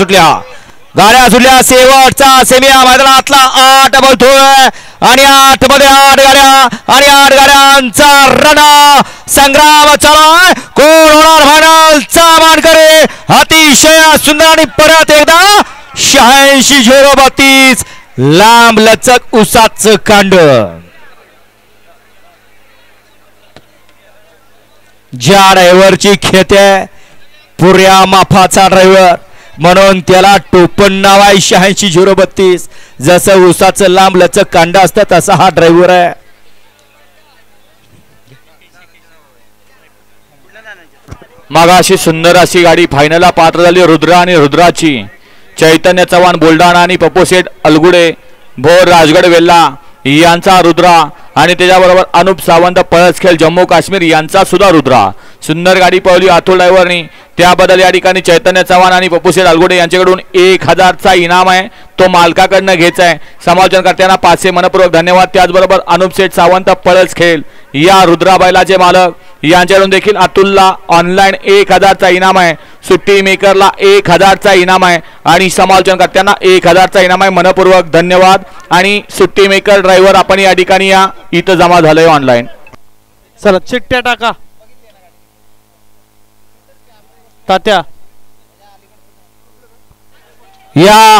सुटल्या शेवटचा सेमी मैदानातला 8 बोलतोय आणि 8 मध्ये 8 गाड्या आणि 8 गाड्यांचा रणा संग्राम चालू आहे. कोण होणार फायनलचा मानकरी. अतिशय सुंदर आणि परत एकदा 86-032 लांब लचक उसाचं कांड. ज्या ड्रायव्हरची खेते पुऱ्या माफाचा ड्रायव्हर म्हणून त्याला टोपण नाव आहे 86-032. जसं उसाचं लांब लचक कांड असतं तसा हा ड्रायव्हर आहे. मागाशी सुंदर अशी गाडी फायनलला पात्र झाली. रुद्रा आणि रुद्राची चैतन्य चव्हाण बुलढाणा आणि पप्पूशेठ अलगुडे भोर राजगड वेल्ला यांचा रुद्रा आणि त्याच्याबरोबर अनुप सावंत पळसखेल जम्मू काश्मीर यांचा सुद्धा रुद्रा. सुंदर गाडी पळवली अतुल ड्रायव्हरनी. त्याबद्दल या ठिकाणी चैतन्य चव्हाण आणि पप्पूशेठ अलगुडे यांच्याकडून 1000चा इनाम आहे तो मालकाकडनं घ्यायचा आहे. समालोचनकर्त्यांना 500 मनपूर्वक धन्यवाद. त्याचबरोबर अनुप शेठ सावंत पळसखेल या रुद्रा बैलाचे मालक यांच्याकडून देखील अतुलला ऑनलाईन 1000चा इनाम आहे. सुट्टी मेकरला 1000चा इनाम आहे आणि समालोचनकर्त्यांना 1000चा इनाम आहे. मनपूर्वक धन्यवाद. आणि सुट्टी मेकर ड्रायव्हर आपण या ठिकाणी या इथं जमा झालंय ऑनलाईन. चला चिट्ट्या टाका तात्या. या